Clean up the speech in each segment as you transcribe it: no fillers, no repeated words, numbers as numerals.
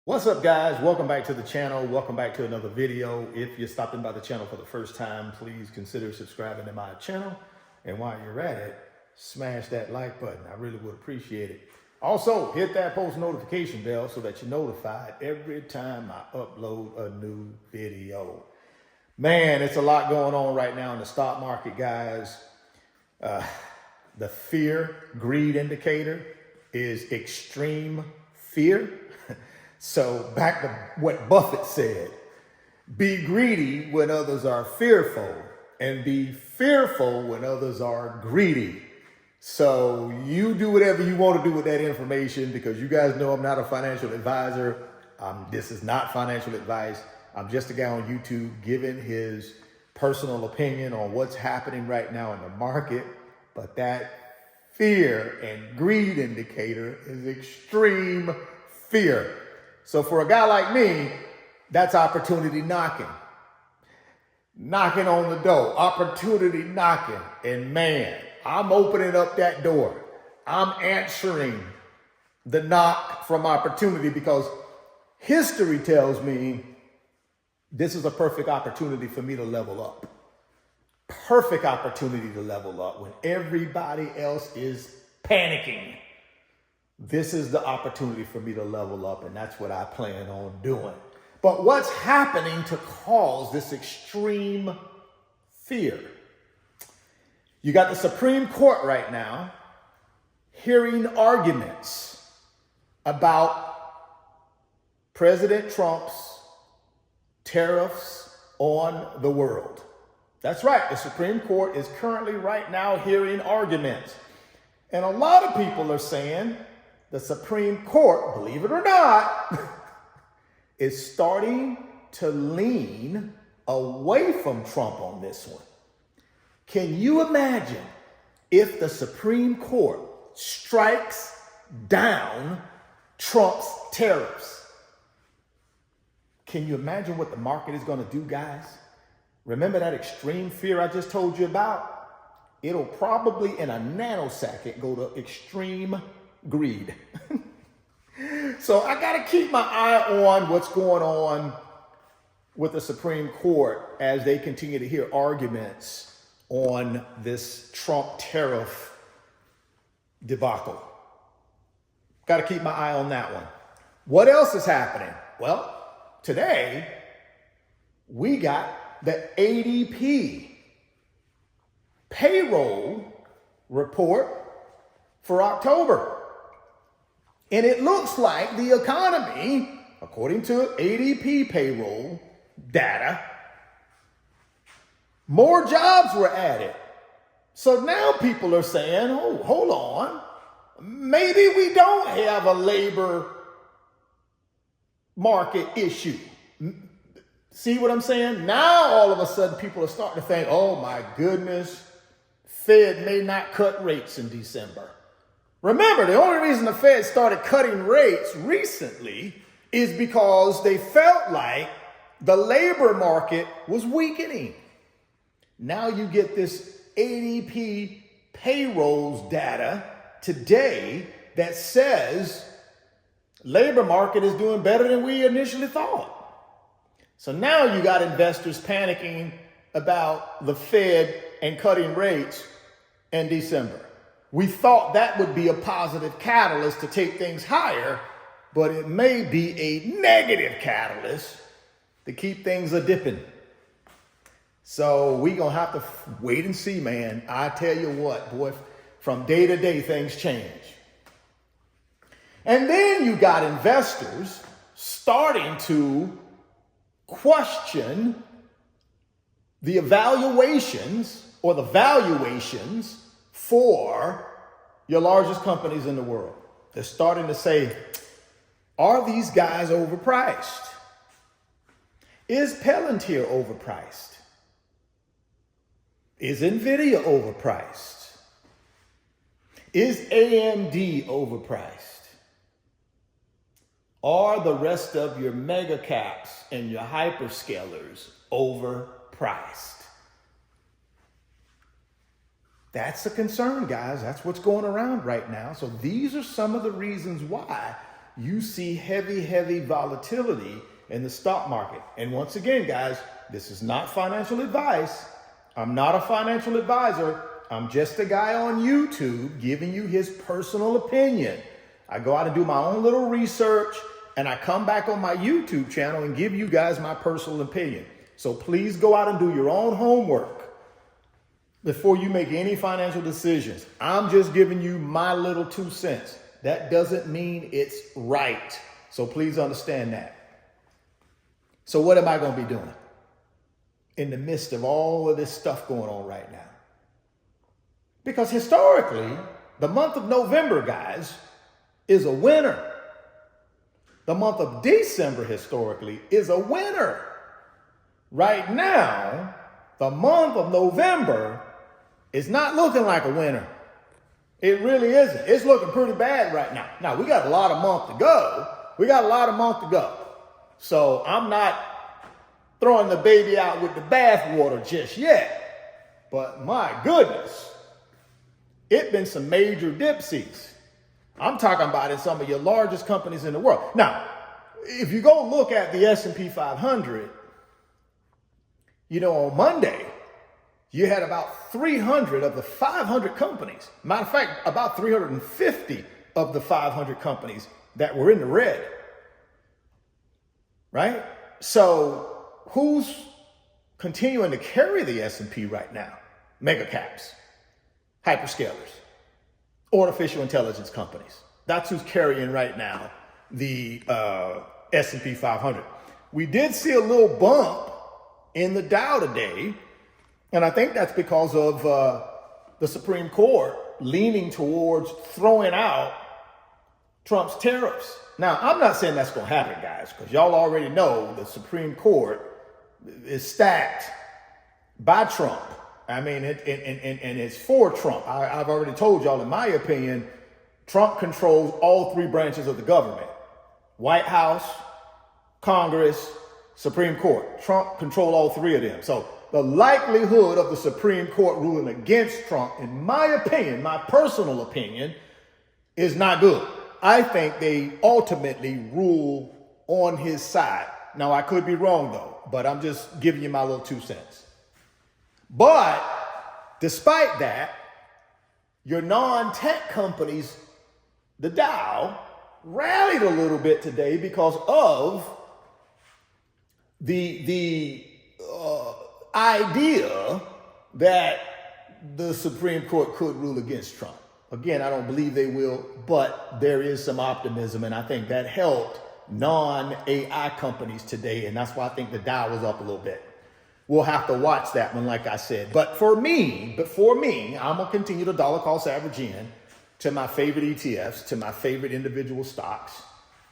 What's up, guys? Welcome back to the channel. Welcome back to another video. If you're stopping by the channel for the first time, please consider subscribing to my channel. And while you're at it, smash that like button. I really would appreciate it. Also, hit that post notification bell so that you're notified every time I upload a new video. Man, it's a lot going on right now in the stock market, guys. The fear, greed indicator is extreme fear. So back to what Buffett said, be greedy when others are fearful and be fearful when others are greedy. So you do whatever you want to do with that information, because you guys know I'm not a financial advisor. This is not financial advice. I'm just a guy on YouTube giving his personal opinion on what's happening right now in the market. But that fear and greed indicator is extreme fear. So for a guy like me, that's opportunity knocking. Knocking on the door, opportunity knocking. And man, I'm opening up that door. I'm answering the knock from opportunity, because history tells me this is a perfect opportunity for me to level up. Perfect opportunity to level up when everybody else is panicking. This is the opportunity for me to level up, and that's what I plan on doing. But what's happening to cause this extreme fear? You got the Supreme Court right now hearing arguments about President Trump's tariffs on the world. That's right. The Supreme Court is currently right now hearing arguments. And a lot of people are saying the Supreme Court, believe it or not, is starting to lean away from Trump on this one. Can you imagine if the Supreme Court strikes down Trump's tariffs? Can you imagine what the market is going to do, guys? Remember that extreme fear I just told you about? It'll probably in a nanosecond go to extreme greed. So I got to keep my eye on what's going on with the Supreme Court as they continue to hear arguments on this Trump tariff debacle. Got to keep my eye on that one. What else is happening? Well, today we got the ADP payroll report for October. And it looks like the economy, according to ADP payroll data, more jobs were added. So now people are saying, oh, hold on, maybe we don't have a labor market issue. See what I'm saying? Now all of a sudden people are starting to think, oh my goodness, Fed may not cut rates in December. Remember, the only reason the Fed started cutting rates recently is because they felt like the labor market was weakening. Now you get this ADP payrolls data today that says labor market is doing better than we initially thought. So now you got investors panicking about the Fed and cutting rates in December. We thought that would be a positive catalyst to take things higher, but it may be a negative catalyst to keep things a-dipping. So we're going to have to wait and see, man. I tell you what, boy, from day to day, things change. And then you got investors starting to question the evaluations or the valuations for your largest companies in the world. They're starting to say, are these guys overpriced? Is Palantir overpriced? Is NVIDIA overpriced? Is AMD overpriced? Are the rest of your mega caps and your hyperscalers overpriced? That's a concern, guys. That's what's going around right now. So these are some of the reasons why you see heavy volatility in the stock market. And once again, guys, this is not financial advice. I'm not a financial advisor. I'm just a guy on YouTube giving you his personal opinion. I go out and do my own little research, and I come back on my YouTube channel and give you guys my personal opinion. So please go out and do your own homework before you make any financial decisions. I'm just giving you my little 2 cents. That doesn't mean it's right. So please understand that. So what am I going to be doing in the midst of all of this stuff going on right now? Because historically, the month of November, guys, is a winner. The month of December, historically, is a winner. Right now, the month of November is not looking like a winner. It really isn't. It's looking pretty bad right now. Now, we got a lot of month to go. So I'm not throwing the baby out with the bathwater just yet. But my goodness, it's been some major dipsies. I'm talking about in some of your largest companies in the world. Now, if you go look at the S&P 500, on Monday, you had about 300 of the 500 companies. Matter of fact, about 350 of the 500 companies that were in the red. Right? So who's continuing to carry the S&P right now? Mega caps, hyperscalers, artificial intelligence companies. That's who's carrying right now the S&P 500. We did see a little bump in the Dow today, and I think that's because of the Supreme Court leaning towards throwing out Trump's tariffs. Now, I'm not saying that's going to happen, guys, because y'all already know the Supreme Court is stacked by Trump. I mean, and it's for Trump. I've already told y'all, in my opinion, Trump controls all three branches of the government: White House, Congress, Supreme Court. Trump controls all three of them. So the likelihood of the Supreme Court ruling against Trump, in my opinion, my personal opinion, is not good. I think they ultimately rule on his side. Now, I could be wrong, though, but I'm just giving you my little 2 cents. But despite that, your non-tech companies, the Dow, rallied a little bit today because of the idea that the Supreme Court could rule against Trump. Again, I don't believe they will, but there is some optimism, and I think that helped non-AI companies today, and that's why I think the Dow was up a little bit. We'll have to watch that one, like I said. But for me, I'm going to continue to dollar cost average in to my favorite ETFs, to my favorite individual stocks.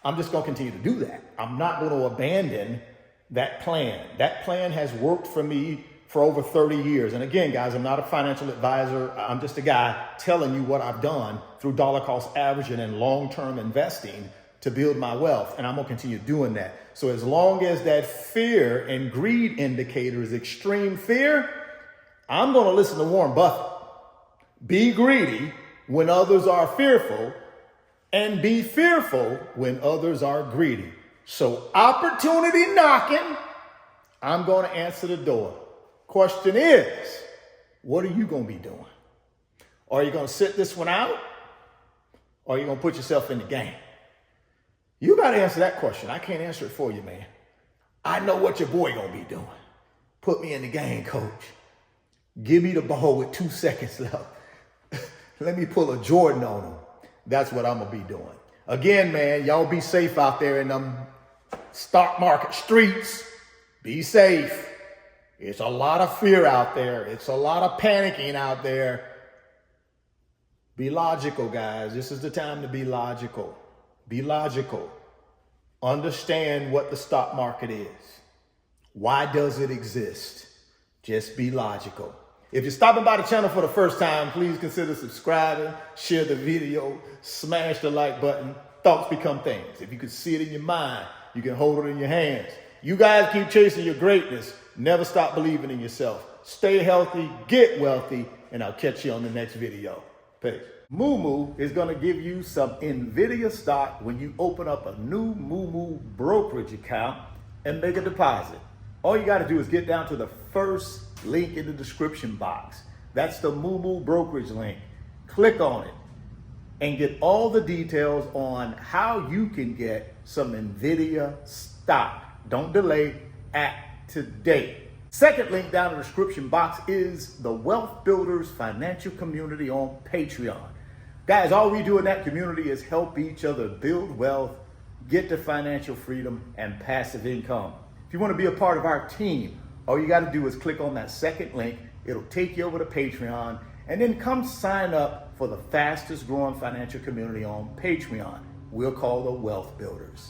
I'm just going to continue to do that. I'm not going to abandon that plan. That plan has worked for me for over 30 years. And again, guys, I'm not a financial advisor. I'm just a guy telling you what I've done through dollar cost averaging and long-term investing to build my wealth. And I'm going to continue doing that. So as long as that fear and greed indicator is extreme fear, I'm going to listen to Warren Buffett. Be greedy when others are fearful, and be fearful when others are greedy. So opportunity knocking, I'm going to answer the door. Question is, what are you going to be doing? Are you going to sit this one out? Or are you going to put yourself in the game? You got to answer that question. I can't answer it for you, man. I know what your boy going to be doing. Put me in the game, coach. Give me the ball with 2 seconds left. Let me pull a Jordan on him. That's what I'm going to be doing. Again, man, y'all be safe out there in them stock market streets. Be safe. It's a lot of fear out there. It's a lot of panicking out there. Be logical, guys. This is the time to be logical. Be logical. Understand what the stock market is. Why does it exist? Just be logical. If you're stopping by the channel for the first time, please consider subscribing, share the video, smash the like button. Thoughts become things. If you can see it in your mind, you can hold it in your hands. You guys keep chasing your greatness. Never stop believing in yourself. Stay healthy, get wealthy, and I'll catch you on the next video. Peace. Moo is going to give you some NVIDIA stock when you open up a new Moo brokerage account and make a deposit. All you got to do is get down to the first link in the description box. That's the Moo brokerage link. Click on it and get all the details on how you can get some NVIDIA stock. Don't delay, act today. Second link down in the description box is the Wealth Builders Financial Community on Patreon. Guys, all we do in that community is help each other build wealth, get to financial freedom and passive income. If you want to be a part of our team, all you got to do is click on that second link. It'll take you over to Patreon, and then come sign up for the fastest growing financial community on Patreon. We'll call the Wealth Builders.